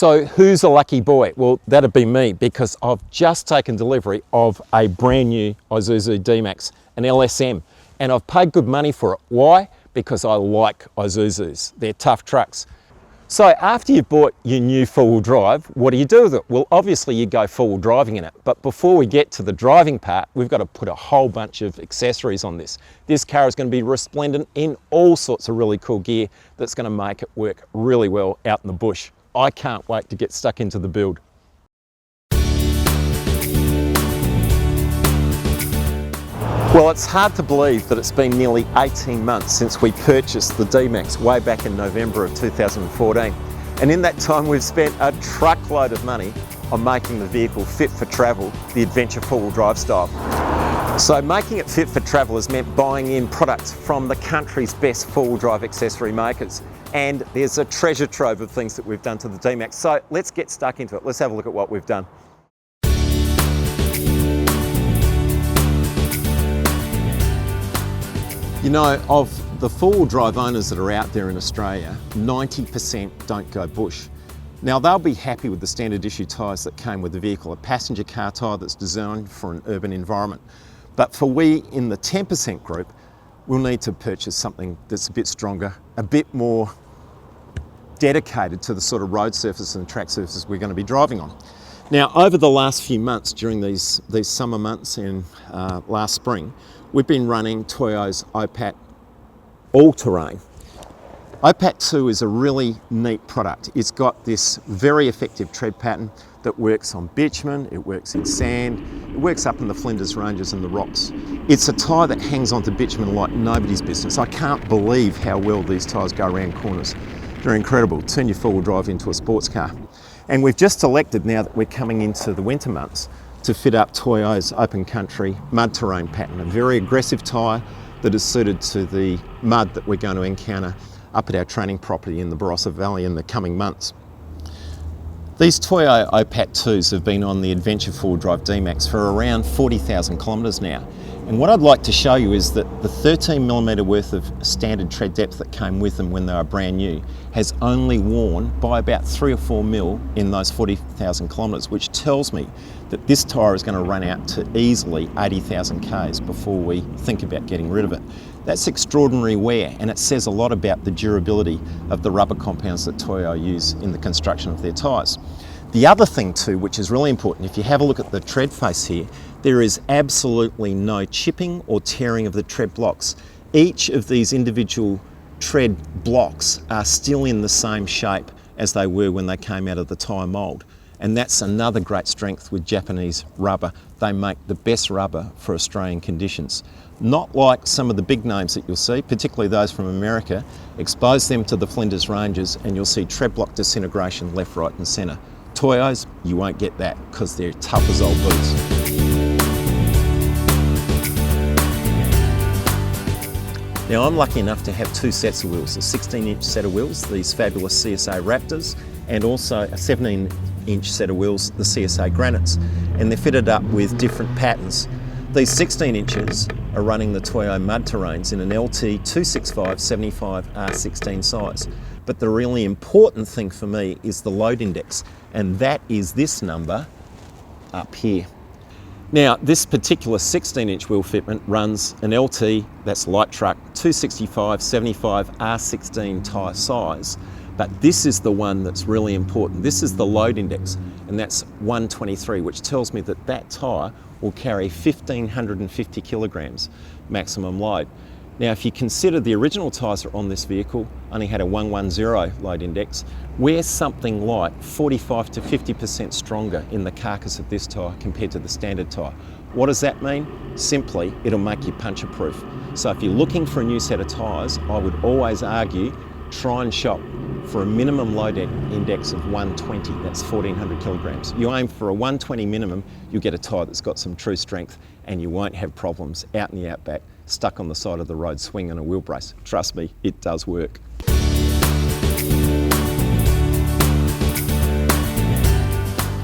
So who's a lucky boy? Well, that'd be me, because I've just taken delivery of a brand new Isuzu DMAX, an LS-M, and I've paid good money for it. Why? Because I like Isuzus. They're tough trucks. So after you've bought your new four-wheel drive, what do you do with it? Well, obviously you go four-wheel driving in it, but before we get to the driving part, we've got to put a whole bunch of accessories on this. This car is going to be resplendent in all sorts of really cool gear that's going to make it work really well out in the bush. I can't wait to get stuck into the build. Well, it's hard to believe that it's been nearly 18 months since we purchased the DMAX way back in November of 2014. And in that time we've spent a truckload of money on making the vehicle fit for travel, the adventure four-wheel drive style. So making it fit for travel has meant buying in products from the country's best four-wheel drive accessory makers. And there's a treasure trove of things that we've done to the DMAX. So let's get stuck into it. Let's have a look at what we've done. You know, of the four-wheel drive owners that are out there in Australia, 90% don't go bush. Now, they'll be happy with the standard issue tyres that came with the vehicle, a passenger car tyre that's designed for an urban environment. But for we in the 10% group, we'll need to purchase something that's a bit stronger, a bit more dedicated to the sort of road surface and track surfaces we're going to be driving on. Now, over the last few months, during these summer months and last spring, we've been running Toyo's OPMT all-terrain. OPMT 2 is a really neat product. It's got this very effective tread pattern that works on bitumen, it works in sand, it works up in the Flinders Ranges and the rocks. It's a tyre that hangs onto bitumen like nobody's business. I can't believe how well these tyres go around corners. They're incredible. Turn your four-wheel drive into a sports car. And we've just elected, now that we're coming into the winter months, to fit up Toyo's open country mud terrain pattern, a very aggressive tyre that is suited to the mud that we're going to encounter up at our training property in the Barossa Valley in the coming months. These Toyo OPMT 2s have been on the Adventure 4-Drive DMAX for around 40,000 kilometres now. And what I'd like to show you is that the 13mm worth of standard tread depth that came with them when they were brand new has only worn by about 3 or 4 mil in those 40,000 kilometres, which tells me that this tyre is going to run out to easily 80,000 k's before we think about getting rid of it. That's extraordinary wear, and it says a lot about the durability of the rubber compounds that Toyo use in the construction of their tyres. The other thing too, which is really important, if you have a look at the tread face here, there is absolutely no chipping or tearing of the tread blocks. Each of these individual tread blocks are still in the same shape as they were when they came out of the tyre mould. And that's another great strength with Japanese rubber. They make the best rubber for Australian conditions. Not like some of the big names that you'll see, particularly those from America. Expose them to the Flinders Ranges and you'll see tread block disintegration left, right and centre. Toyos, you won't get that because they're tough as old boots. Now, I'm lucky enough to have two sets of wheels, a 16-inch set of wheels, these fabulous CSA Raptors, and also a 17-inch set of wheels, the CSA Granites, and they're fitted up with different patterns. These 16 inches are running the Toyo mud terrains in an LT 265/75 R16 size. But the really important thing for me is the load index, and that is this number up here. Now, this particular 16-inch wheel fitment runs an LT, that's light truck, 265/75 R16 tyre size, but this is the one that's really important. This is the load index, and that's 123, which tells me that that tyre will carry 1,550 kilograms maximum load. Now, if you consider the original tyres on this vehicle only had a 110 load index, we're something like 45 to 50% stronger in the carcass of this tyre compared to the standard tyre. What does that mean? Simply, it'll make you puncture proof. So if you're looking for a new set of tyres, I would always argue, try and shop for a minimum load index of 120, that's 1,400 kilograms. You aim for a 120 minimum, you'll get a tyre that's got some true strength and you won't have problems out in the outback, stuck on the side of the road swinging a wheel brace. Trust me, it does work.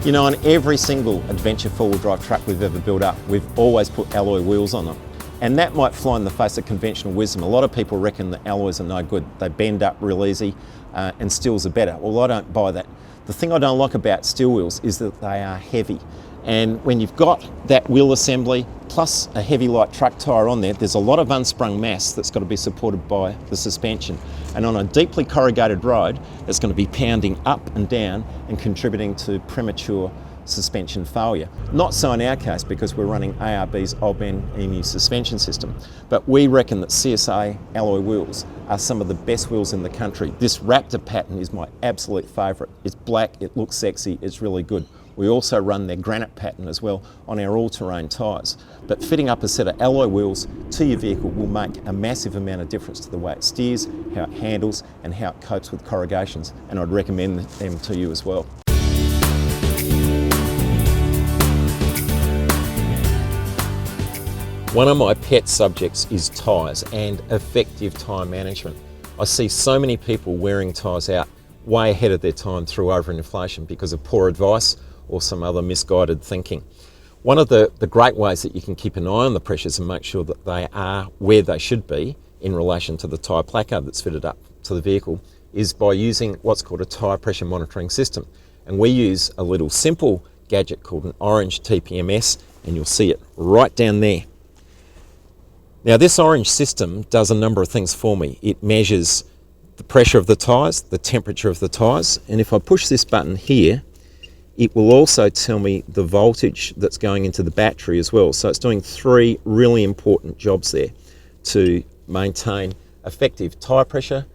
You know, on every single adventure four-wheel drive truck we've ever built up, we've always put alloy wheels on them. And that might fly in the face of conventional wisdom. A lot of people reckon that alloys are no good. They bend up real easy and steels are better. Well, I don't buy that. The thing I don't like about steel wheels is that they are heavy. And when you've got that wheel assembly plus a heavy light truck tyre on there, there's a lot of unsprung mass that's got to be supported by the suspension. And on a deeply corrugated road, it's going to be pounding up and down and contributing to premature suspension failure. Not so in our case because we're running ARB's Old Man Emu suspension system, but we reckon that CSA alloy wheels are some of the best wheels in the country. This Raptor pattern is my absolute favourite. It's black, it looks sexy, it's really good. We also run their granite pattern as well on our all-terrain tyres. But fitting up a set of alloy wheels to your vehicle will make a massive amount of difference to the way it steers, how it handles and how it copes with corrugations, and I'd recommend them to you as well. One of my pet subjects is tyres and effective tyre management. I see so many people wearing tyres out way ahead of their time through overinflation because of poor advice or some other misguided thinking. One of the great ways that you can keep an eye on the pressures and make sure that they are where they should be in relation to the tyre placard that's fitted up to the vehicle is by using what's called a tyre pressure monitoring system. And we use a little simple gadget called an orange TPMS, and you'll see it right down there. Now this orange system does a number of things for me. It measures the pressure of the tyres, the temperature of the tyres, and if I push this button here, it will also tell me the voltage that's going into the battery as well. So it's doing three really important jobs there to maintain effective tyre pressure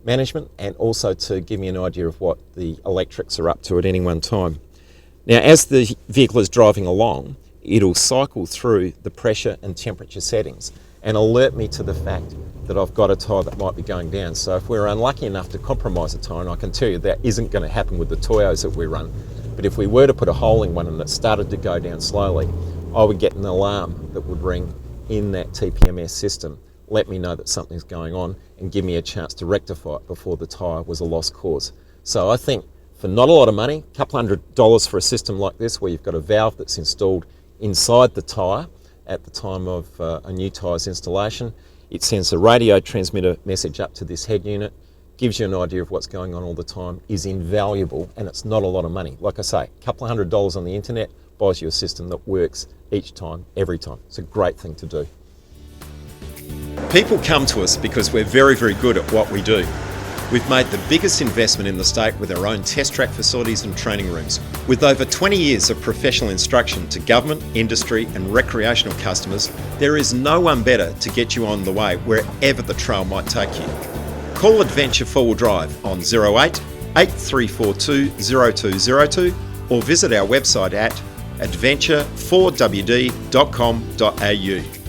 management and also to give me an idea of what the electrics are up to at any one time. Now as the vehicle is driving along, it'll cycle through the pressure and temperature settings and alert me to the fact that I've got a tyre that might be going down. So if we're unlucky enough to compromise a tyre, and I can tell you that isn't going to happen with the Toyos that we run, but if we were to put a hole in one and it started to go down slowly, I would get an alarm that would ring in that TPMS system, let me know that something's going on and give me a chance to rectify it before the tyre was a lost cause. So I think for not a lot of money, a couple $100 for a system like this where you've got a valve that's installed inside the tyre at the time of a new tyre's installation. It sends a radio transmitter message up to this head unit, gives you an idea of what's going on all the time, is invaluable, and it's not a lot of money. Like I say, a couple $100 on the internet buys you a system that works each time, every time. It's a great thing to do. People come to us because we're very, very good at what we do. We've made the biggest investment in the state with our own test track facilities and training rooms. With over 20 years of professional instruction to government, industry and recreational customers, there is no one better to get you on the way wherever the trail might take you. Call Adventure 4-Wheel Drive on 08 8342 0202 or visit our website at adventure4wd.com.au.